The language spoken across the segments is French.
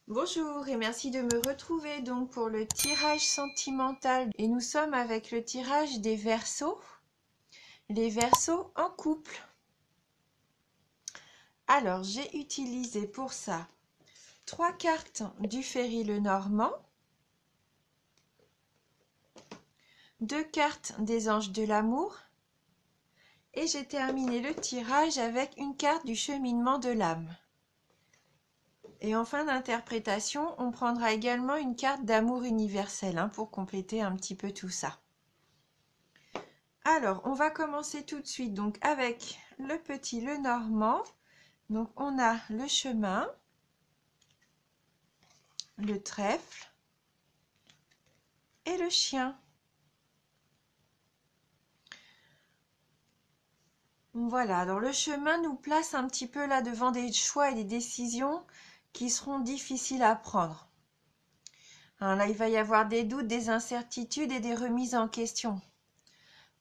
Bonjour et merci de me retrouver donc pour le tirage sentimental. Et nous sommes avec le tirage des Verseaux, les Verseaux en couple. Alors j'ai utilisé pour ça 3 cartes du Ferry Lenormand, 2 cartes des Anges de l'amour et j'ai terminé le tirage avec une carte du Cheminement de l'âme. Et en fin d'interprétation, on prendra également une carte d'amour universel pour compléter un petit peu tout ça. Alors, on va commencer tout de suite donc avec le petit Lenormand. Donc, on a le chemin, le trèfle et le chien. Voilà, alors le chemin nous place un petit peu là devant des choix et des décisions qui seront difficiles à prendre. Alors là, il va y avoir des doutes, des incertitudes et des remises en question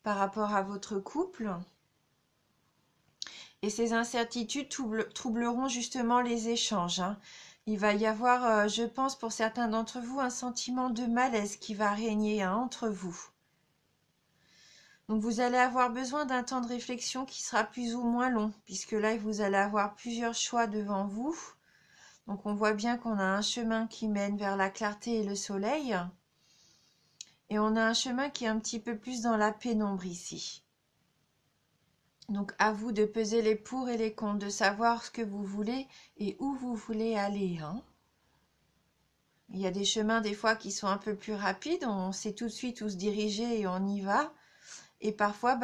par rapport à votre couple. Et ces incertitudes troubleront justement les échanges. Il va y avoir, je pense, pour certains d'entre vous, un sentiment de malaise qui va régner entre vous. Donc vous allez avoir besoin d'un temps de réflexion qui sera plus ou moins long, puisque là, vous allez avoir plusieurs choix devant vous. Donc on voit bien qu'on a un chemin qui mène vers la clarté et le soleil. Et on a un chemin qui est un petit peu plus dans la pénombre ici. Donc à vous de peser les pour et les contre, de savoir ce que vous voulez et où vous voulez aller. Il y a des chemins des fois qui sont un peu plus rapides, on sait tout de suite où se diriger et on y va. Et parfois,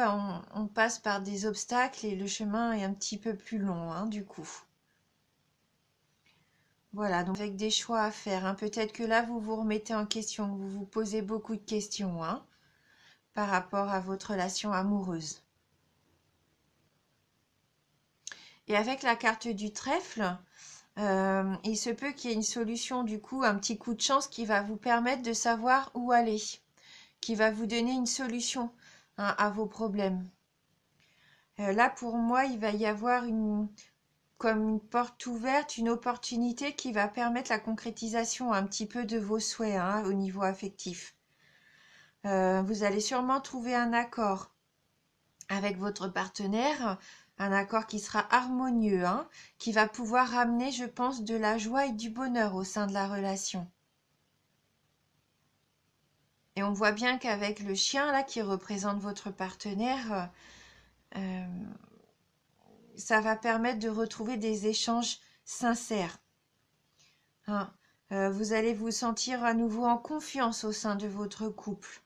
on passe par des obstacles et le chemin est un petit peu plus long, du coup. Voilà, donc avec des choix à faire. Peut-être que là, vous vous remettez en question, vous vous posez beaucoup de questions par rapport à votre relation amoureuse. Et avec la carte du trèfle, il se peut qu'il y ait une solution, du coup, un petit coup de chance qui va vous permettre de savoir où aller, qui va vous donner une solution à vos problèmes. Là, pour moi, il va y avoir comme une porte ouverte, une opportunité qui va permettre la concrétisation un petit peu de vos souhaits au niveau affectif. Vous allez sûrement trouver un accord avec votre partenaire, un accord qui sera harmonieux, qui va pouvoir amener, je pense, de la joie et du bonheur au sein de la relation. Et on voit bien qu'avec le chien là qui représente votre partenaire, ça va permettre de retrouver des échanges sincères. Vous allez vous sentir à nouveau en confiance au sein de votre couple.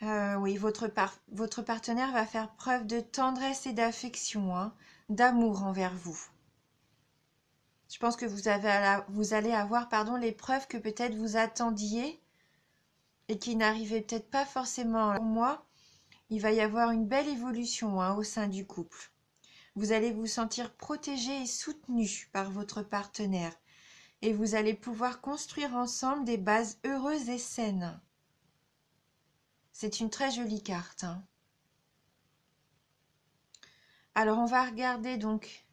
Oui, votre partenaire va faire preuve de tendresse et d'affection, d'amour envers vous. Je pense que vous allez avoir les preuves que peut-être vous attendiez et qui n'arrivaient peut-être pas forcément. Pour moi, il va y avoir une belle évolution au sein du couple. Vous allez vous sentir protégé et soutenu par votre partenaire et vous allez pouvoir construire ensemble des bases heureuses et saines. C'est une très jolie carte. Alors, on va regarder donc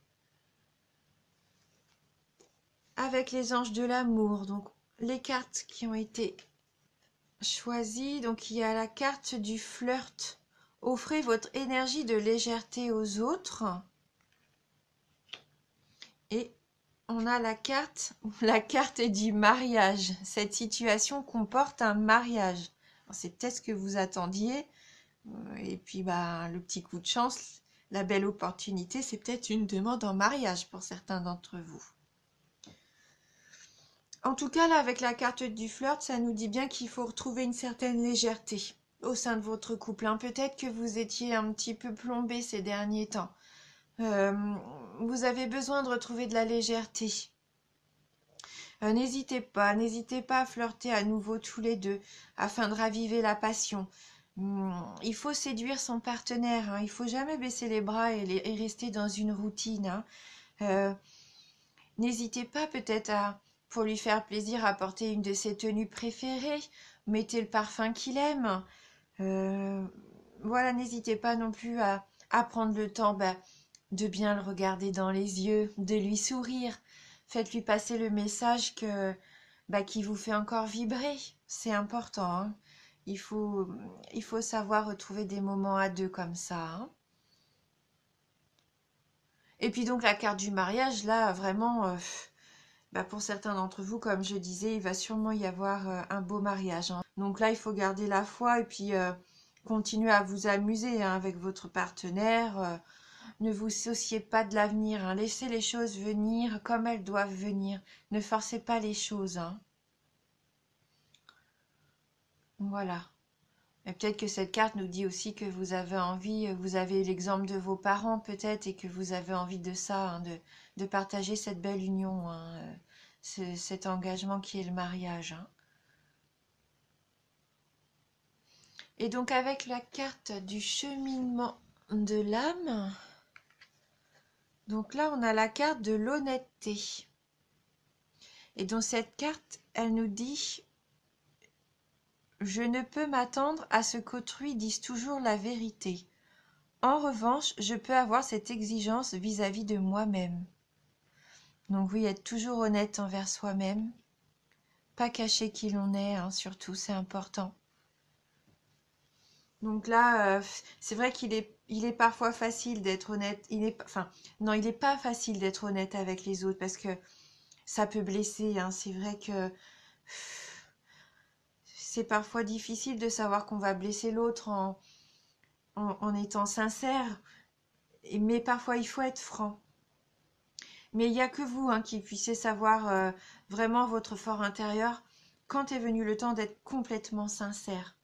avec les anges de l'amour, donc les cartes qui ont été choisies. Donc, il y a la carte du flirt. Offrez votre énergie de légèreté aux autres. Et on a la carte du mariage. Cette situation comporte un mariage. C'est peut-être ce que vous attendiez. Et puis, le petit coup de chance, la belle opportunité, c'est peut-être une demande en mariage pour certains d'entre vous. En tout cas, là, avec la carte du flirt, ça nous dit bien qu'il faut retrouver une certaine légèreté au sein de votre couple. Peut-être que vous étiez un petit peu plombé ces derniers temps. Vous avez besoin de retrouver de la légèreté. N'hésitez pas à flirter à nouveau tous les deux afin de raviver la passion. Il faut séduire son partenaire, il faut jamais baisser les bras et rester dans une routine. N'hésitez pas peut-être pour lui faire plaisir, à porter une de ses tenues préférées. Mettez le parfum qu'il aime. Voilà, n'hésitez pas non plus à prendre le temps de bien le regarder dans les yeux, de lui sourire. Faites-lui passer le message qui vous fait encore vibrer. C'est important, hein. Il faut, il faut savoir retrouver des moments à deux comme ça, hein. Et puis donc la carte du mariage, là, vraiment, pour certains d'entre vous, comme je disais, il va sûrement y avoir un beau mariage, hein. Donc là, il faut garder la foi et puis continuer à vous amuser, hein, avec votre partenaire. Ne vous souciez pas de l'avenir, hein. Laissez les choses venir comme elles doivent venir. Ne forcez pas les choses, hein. Voilà. Et peut-être que cette carte nous dit aussi que vous avez envie, vous avez l'exemple de vos parents peut-être, et que vous avez envie de ça, hein, de partager cette belle union, hein, cet engagement qui est le mariage, hein. Et donc avec la carte du cheminement de l'âme, donc là on a la carte de l'honnêteté. Et dans cette carte, elle nous dit: je ne peux m'attendre à ce qu'autrui dise toujours la vérité. En revanche, je peux avoir cette exigence vis-à-vis de moi-même. Donc oui, être toujours honnête envers soi-même, pas cacher qui l'on est, hein, surtout, c'est important. Donc là, c'est vrai il est parfois facile d'être honnête. Non, il n'est pas facile d'être honnête avec les autres parce que ça peut blesser, hein. C'est vrai que c'est parfois difficile de savoir qu'on va blesser l'autre en étant sincère, mais parfois il faut être franc. Mais il n'y a que vous, hein, qui puissiez savoir vraiment votre fort intérieur quand est venu le temps d'être complètement sincère.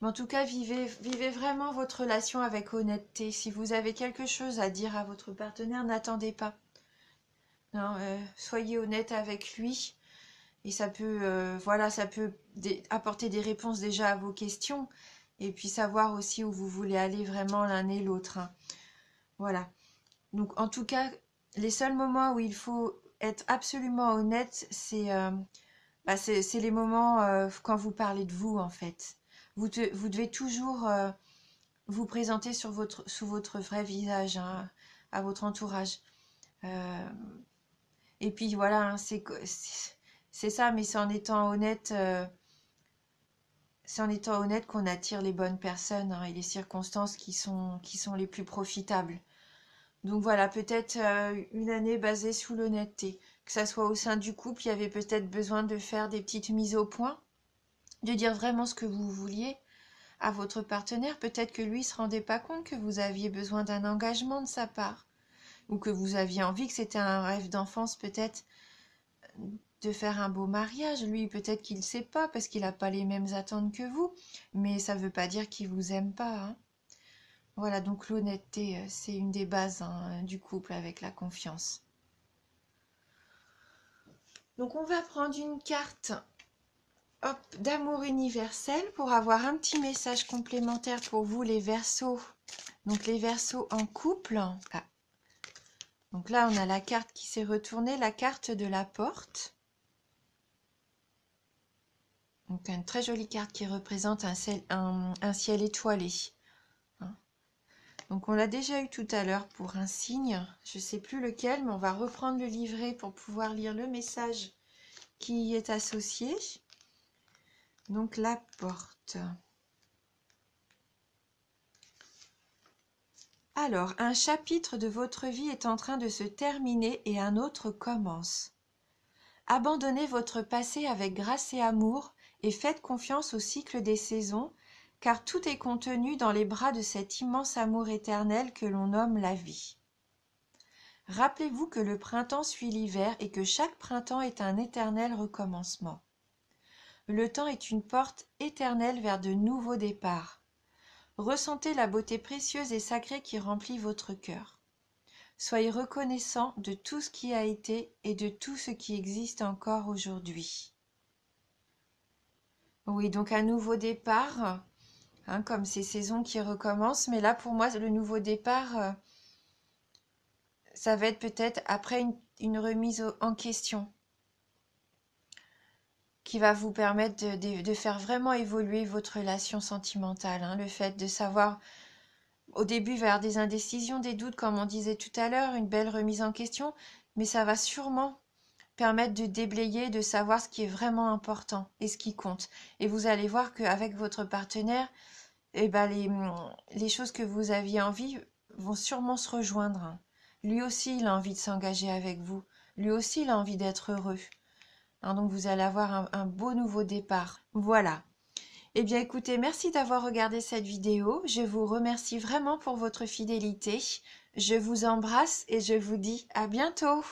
Mais en tout cas, vivez vraiment votre relation avec honnêteté. Si vous avez quelque chose à dire à votre partenaire, n'attendez pas. Non, soyez honnête avec lui. Et ça peut, ça peut apporter des réponses déjà à vos questions. Et puis savoir aussi où vous voulez aller vraiment l'un et l'autre, hein. Voilà. Donc en tout cas, les seuls moments où il faut être absolument honnête, c'est les moments quand vous parlez de vous, en fait. Vous devez toujours vous présenter sous votre vrai visage, hein, à votre entourage. Euh, et puis voilà, hein, c'est ça, mais c'est en étant honnête qu'on attire les bonnes personnes, hein, et les circonstances qui sont les plus profitables. Donc voilà, peut-être une année basée sous l'honnêteté. Que ça soit au sein du couple, il y avait peut-être besoin de faire des petites mises au point, de dire vraiment ce que vous vouliez à votre partenaire. Peut-être que lui ne se rendait pas compte que vous aviez besoin d'un engagement de sa part, ou que vous aviez envie, que c'était un rêve d'enfance peut-être, de faire un beau mariage. Lui, peut-être qu'il ne sait pas parce qu'il n'a pas les mêmes attentes que vous, mais ça ne veut pas dire qu'il vous aime pas, hein. Voilà, donc l'honnêteté, c'est une des bases, hein, du couple avec la confiance. Donc on va prendre une carte, hop, d'amour universel pour avoir un petit message complémentaire pour vous, les Verseaux. Donc les Verseaux en couple. Ah. Donc là, on a la carte qui s'est retournée, la carte de la porte. Donc une très jolie carte qui représente un ciel étoilé, hein. Donc on l'a déjà eu tout à l'heure pour un signe, je ne sais plus lequel, mais on va reprendre le livret pour pouvoir lire le message qui y est associé. Donc la porte. Alors, un chapitre de votre vie est en train de se terminer et un autre commence. Abandonnez votre passé avec grâce et amour et faites confiance au cycle des saisons, car tout est contenu dans les bras de cet immense amour éternel que l'on nomme la vie. Rappelez-vous que le printemps suit l'hiver et que chaque printemps est un éternel recommencement. Le temps est une porte éternelle vers de nouveaux départs. Ressentez la beauté précieuse et sacrée qui remplit votre cœur. Soyez reconnaissant de tout ce qui a été et de tout ce qui existe encore aujourd'hui. Oui, donc un nouveau départ, hein, comme ces saisons qui recommencent, mais là pour moi le nouveau départ, ça va être peut-être après une remise en question qui va vous permettre de faire vraiment évoluer votre relation sentimentale, hein, le fait de savoir au début vers des indécisions, des doutes, comme on disait tout à l'heure, une belle remise en question, mais ça va sûrement permettre de déblayer, de savoir ce qui est vraiment important et ce qui compte. Et vous allez voir qu'avec votre partenaire, eh ben les choses que vous aviez envie vont sûrement se rejoindre. Lui aussi, il a envie de s'engager avec vous. Lui aussi, il a envie d'être heureux. Hein, donc, vous allez avoir un beau nouveau départ. Voilà. Eh bien, écoutez, merci d'avoir regardé cette vidéo. Je vous remercie vraiment pour votre fidélité. Je vous embrasse et je vous dis à bientôt.